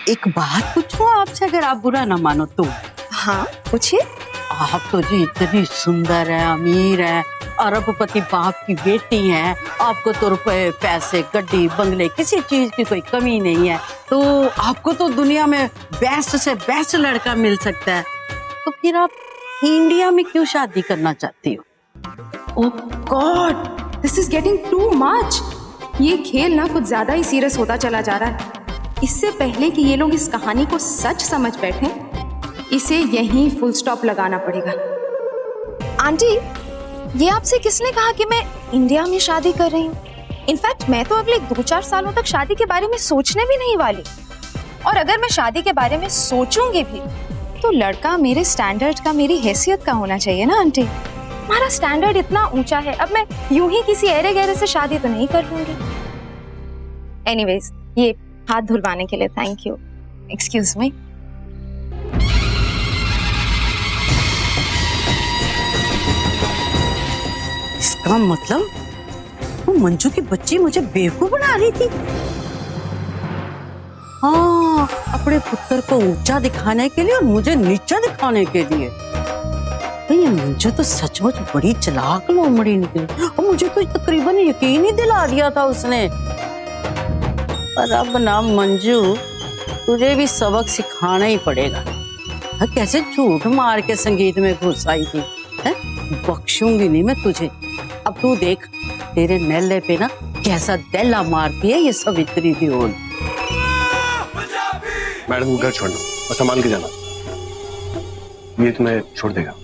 एक बात पूछूं आपसे, अगर आप बुरा ना मानो तो? हाँ पूछिए। आप तो जी इतनी सुंदर है, अमीर है, अरबपति बाप की बेटी है, आपको तो रुपए पैसे गड्डी बंगले किसी चीज की कोई कमी नहीं है, तो आपको तो दुनिया में बेस्ट से बेस्ट लड़का मिल सकता है, तो फिर आप इंडिया में क्यों शादी करना चाहती हो? Oh God, this is getting too much. ये खेल ना कुछ ज्यादा ही सीरियस होता चला जा रहा है। इससे पहले कि ये लोग इस कहानी को सच समझ बैठें, इसे यहीं फुल स्टॉप लगाना पड़ेगा। आंटी, ये आपसे किसने कहा कि मैं इंडिया में शादी कर रही हूँ? इनफैक्ट मैं तो अगले 2-4 सालों तक शादी के बारे में सोचने भी नहीं वाली। और अगर मैं शादी के बारे में सोचूंगी भी तो लड़का मेरे स्टैंडर्ड का, मेरी हैसियत का होना चाहिए ना आंटी। हमारा स्टैंडर्ड इतना ऊंचा है, अब मैं यूं ही किसी ऐरे गहरे से शादी तो नहीं कर लूंगी। एनीवेज, ये हाथ धुलवाने के लिए थैंक यू। Excuse me. इसका मतलब वो मंजू की बच्ची मुझे बेवकूफ बना रही थी। हाँ, अपने पुत्र को ऊंचा दिखाने के लिए और मुझे नीचा दिखाने के लिए। ये मंजू तो सचमुच बड़ी चालाक लोमड़ी निकली, और मुझे तो तकरीबन यकीन ही दिला दिया था उसने। पर अब ना मंजू, तुझे भी सबक सिखाना ही पड़ेगा। कैसे झूठ मार के संगीत में घुस आई थी, बख्शूंगी नहीं मैं तुझे। अब तू देख, तेरे नेले पे ना कैसा दैला मारती है ये सवित्री दियोल। मैडम को घर छोड़ना और संभाल के जाना, ये तुम्हें छोड़ देगा।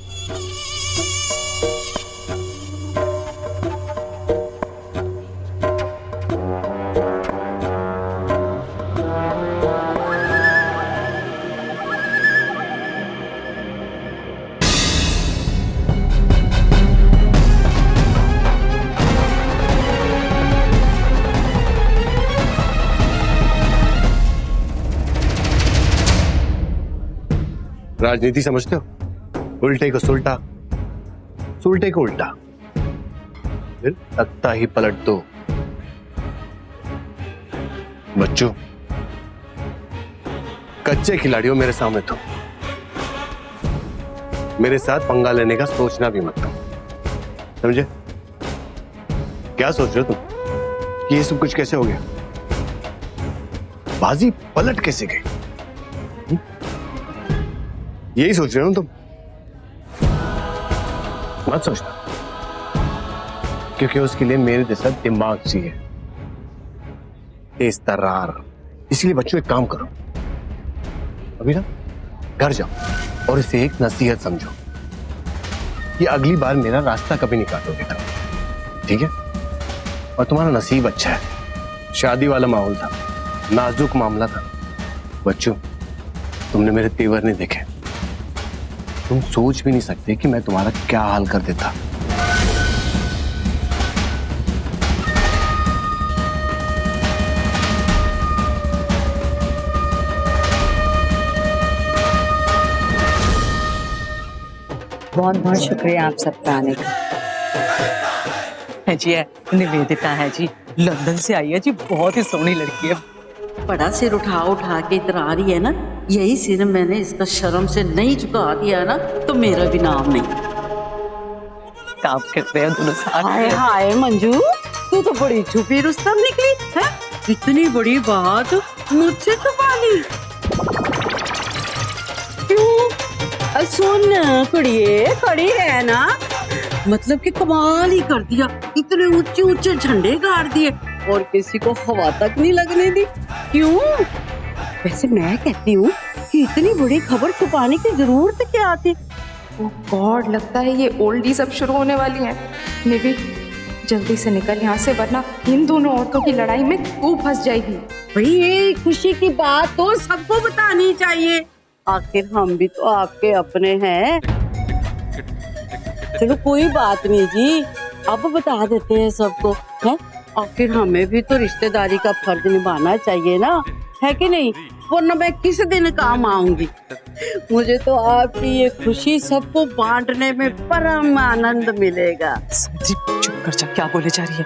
राजनीति समझते हो? उल्टे को सुलटा, सुलटे को उल्टा, फिर तख्ता ही पलट दो। बच्चों, कच्चे खिलाड़ियों मेरे सामने तो मेरे साथ पंगा लेने का सोचना भी मत करो, समझे? क्या सोच रहे हो तुम कि ये सब कुछ कैसे हो गया? बाजी पलट कैसे गई? यही सोच रहे हो तुम? मत सोचना, क्योंकि उसके लिए मेरे जैसा दिमाग चाहिए, तेज तर्रार। इसलिए बच्चों एक काम करो, अभी ना घर जाओ और इसे एक नसीहत समझो कि अगली बार मेरा रास्ता कभी नहीं काटोगे, ठीक है? और तुम्हारा नसीब अच्छा है, शादी वाला माहौल था, नाजुक मामला था। बच्चों, तुमने मेरे तेवर नहीं देखे, तुम सोच भी नहीं सकते कि मैं तुम्हारा क्या हाल कर देता। बहुत बहुत शुक्रिया आप सबका आने का। है जी, है निवेदिता है जी, लंदन से आई है जी, बहुत ही सोहनी लड़की है। बड़ा सिर उठा उठा के इधर आ रही है ना, यही सिर मैंने इसका शर्म से नहीं झुका दिया ना तो मेरा भी नाम नहीं। काम कर रहे हैं दोनों साथ। हाय हाय मंजू, तू तो बड़ी छुपी रुस्तम निकली है, इतनी बड़ी बात मुझसे छुपा ली। क्यों? सुन कुड़िए, खड़ी है ना, मतलब कि कमाल ही कर दिया, इतने ऊंचे ऊंचे झंडे गाड़ दिए और किसी को हवा तक नहीं लगने दी। क्यों? वैसे मैं कहती हूँ कि इतनी बड़ी खबर छुपाने की जरूरत क्या थी? ओह गॉड, लगता है ये ओल्डी सब शुरू होने वाली है। निधि, जल्दी से निकल यहाँ से, वरना इन दोनों औरतों की लड़ाई में तू फंस जाएगी। भाई ये खुशी की बात तो सबको बतानी चाहिए, आखिर हम भी तो आपके अपने हैं। चलो कोई बात नहीं जी, अब बता देते हैं सबको, है? आखिर हमें भी तो रिश्तेदारी का फर्ज निभाना चाहिए ना, है कि नहीं? वरना मैं किस दिन काम आऊंगी। मुझे तो आपकी ये खुशी सबको बांटने में परम आनंद मिलेगा। जी चुप कर जा, क्या बोले जा रही है?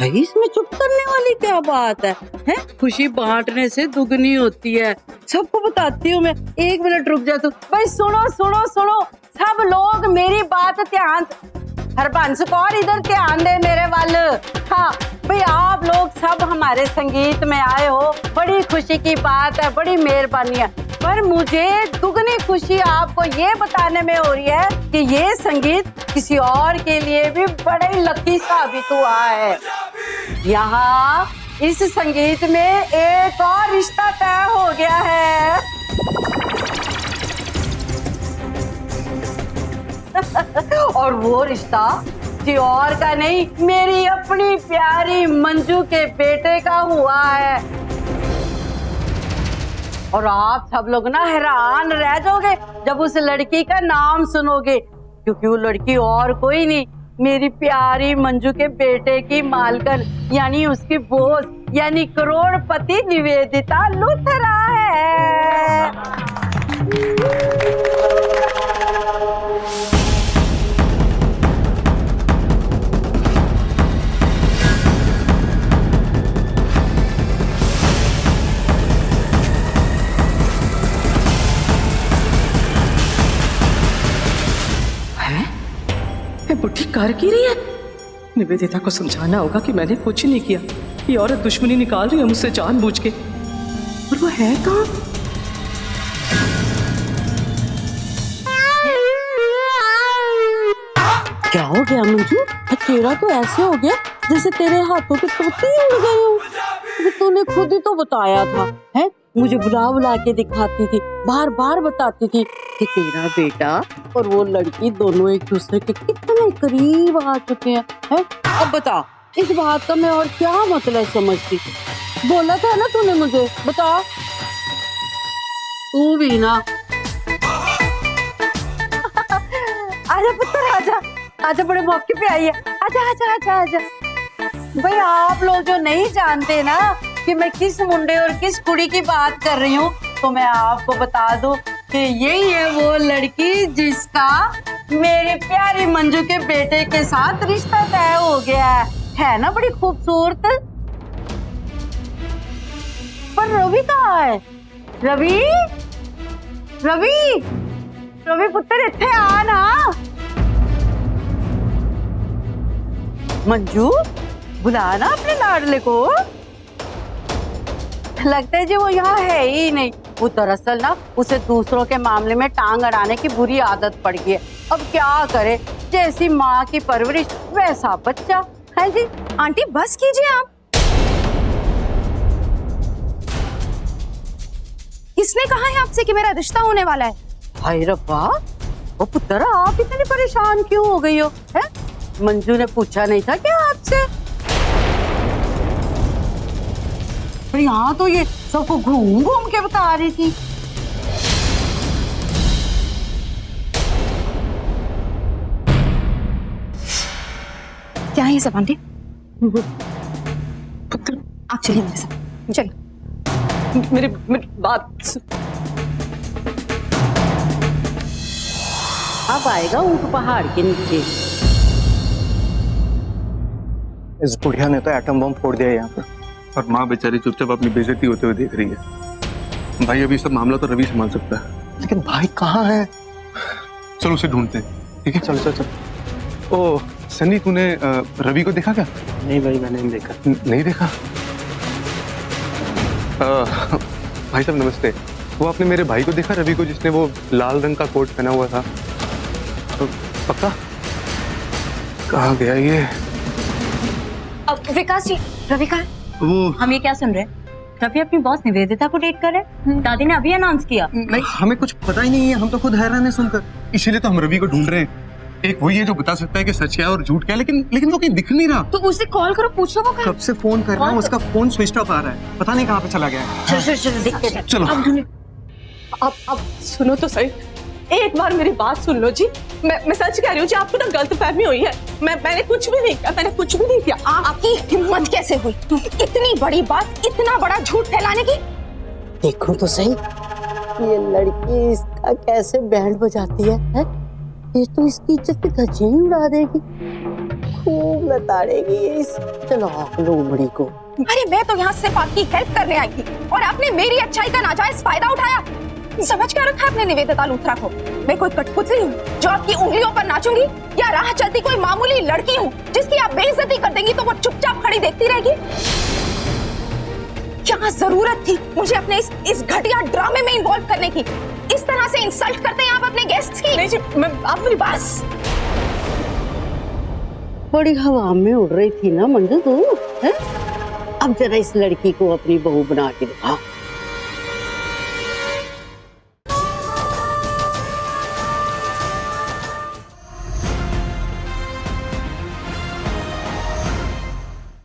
भाई इसमें चुप करने वाली क्या बात है? हैं? खुशी बांटने से दुगनी होती है। सबको बताती हूँ मैं। 1 मिनट रुक जा तू। भाई सुनो सुनो सुनो, सब लोग मेरी बात ध्यान, हरबंस कौर इधर ध्यान दे मेरे वाल। हाँ भाई, आप लोग सब हमारे संगीत में आए हो, बड़ी खुशी की बात है, बड़ी मेहरबानी है। पर मुझे दुगनी खुशी आपको ये बताने में हो रही है कि ये संगीत किसी और के लिए भी बड़ा ही लकी साबित हुआ है। यहाँ इस संगीत में एक और रिश्ता तय हो गया है। और वो रिश्ता किसी और का नहीं, मेरी अपनी प्यारी मंजू के बेटे का हुआ है। और आप सब लोग ना हैरान रह जाओगे जब उस लड़की का नाम सुनोगे, क्योंकि वो लड़की और कोई नहीं, मेरी प्यारी मंजू के बेटे की मालकन यानी उसकी बोस यानी करोड़पति निवेदिता लुथरा है। बुढ़ी कर की रही है? निवेदिता को समझाना होगा कि मैंने कुछ नहीं किया। ये औरत दुश्मनी निकाल रही है मुझसे जानबूझ के। और वो है कहाँ? क्या हो गया मंजू? तेरा तो ऐसे हो गया जैसे तेरे हाथों के तोते ही उड़ गए हो। तूने खुद ही तो बताया था, है? मुझे बुला बुला के दिखाती थी, बार बार बताती थी कि तेरा बेटा और वो लड़की दोनों एक दूसरे के कितने करीब आ चुके हैं, है? अब बता, इस बात का मैं और क्या मतलब समझती? बोला था ना तूने मुझे, बता। तू भी ना। आजा पुत्र, आजा आजा, बड़े मौके पे आई है। आजा आजा आजा आजा। भाई आप लोग जो नहीं जानते ना कि मैं किस मुंडे और किस कुड़ी की बात कर रही हूँ, तो मैं आपको बता दूं कि यही है वो लड़की जिसका मेरी प्यारी मंजू के बेटे के साथ रिश्ता तय हो गया है ना? बड़ी खूबसूरत। पर रवि कहाँ है? रवि रवि रवि पुत्र, इत्थे आ ना। मंजू, बुला ना अपने लाडले को। लगता है जी वो यहाँ है ही नहीं। वो दरअसल ना उसे दूसरों के मामले में टांग अड़ाने की बुरी आदत पड़ गई है। अब क्या करे, जैसी माँ की परवरिश वैसा बच्चा है जी। आंटी बस कीजिए आप। किसने कहा है आपसे कि मेरा रिश्ता होने वाला है? हाय रब्बा, वो पुत्र आप इतनी परेशान क्यों हो गई हो? है? मंजू ने पूछा नहीं था क्या आपसे? पर यहाँ तो ये सबको घूम घूम के बता रही थी। क्या है ये सब आंटी? पुत्र, आप चलिए मेरे साथ, चलिए। मेरी बात सुन। अब आएगा ऊंट पहाड़ के नीचे। इस बुढ़िया ने तो एटम बम फोड़ दिया यहाँ पर, और माँ बेचारी चुपचाप अपनी बेइज्जती होते हुए देख रही है। भाई अभी सब मामला तो रवि संभाल सकता है। लेकिन भाई कहाँ है? चलो उसे ढूंढते हैं। ठीक है, चल चल चल। ओ सनी, तूने रवि को देखा क्या? नहीं भाई, मैंने नहीं देखा। नहीं देखा? भाई साहब नमस्ते। वो आपने मेरे भाई को देखा, रवि को, जिसने वो लाल रंग का कोट पहना हुआ था? तो पक्का? कहाँ गया ये? अब विकास जी, रवि का वो हम ये क्या सुन रहे हैं? रवि अपनी बॉस निवेदिता को डेट कर रहे हैं। दादी ने अभी अनाउंस किया। नहीं, हमें कुछ पता ही नहीं है, हम तो खुद हैरान है सुनकर। इसीलिए तो हम रवि को ढूंढ रहे हैं। एक वही है जो बता सकता है कि सच क्या है और झूठ क्या है, लेकिन वो कहीं दिख नहीं रहा। तो उसे कॉल करो, पूछो वो कब से फोन कर रहा हूँ, उसका फोन स्विच ऑफ आ रहा है, पता नहीं कहाँ पे चला गया है। चलो अब सुनो तो सही, एक बार मेरी बात सुन लो जी। मैं सच कह रही हूँ जी, आपको ना गलतफहमी हुई है। मैंने कुछ भी नहीं किया, मैंने कुछ भी नहीं किया। आपकी हिम्मत कैसे हुई इतनी बड़ी बात, इतना बड़ा झूठ फैलाने की? देखो तो सही, ये लड़की इसका कैसे बैंड बजाती है? ये तो इसकी इज्जत की धज्जियां ही उड़ा देगी। खूब लताड़ेगी इस चालाक लोमड़ी को। अरे मैं तो यहाँ सिर्फ आपकी हेल्प करने आई थी और आपने मेरी अच्छाई का नाजायज फायदा उठाया। समझ क्या रखा आपने निवेदिता लूथरा को? मैं कोई कठपुतली हूँ जो आपकी उंगलियों पर नाचूंगी, या राह चलती कोई मामूली लड़की हूँ जिसकी आप बेइज्जती कर देंगी तो वो चुपचाप खड़ी देखती रहेगी? क्या जरूरत थी मुझे अपने इस घटिया ड्रामे में इन्वॉल्व करने की? इस तरह से इंसल्ट करते हैं आप अपने गेस्ट्स की? नहीं जी, आप मेरी बात। बस बड़ी हवा में उड़ रही थी ना मंजू तू, है? अब जरा इस लड़की को अपनी बहू बना के दिखा।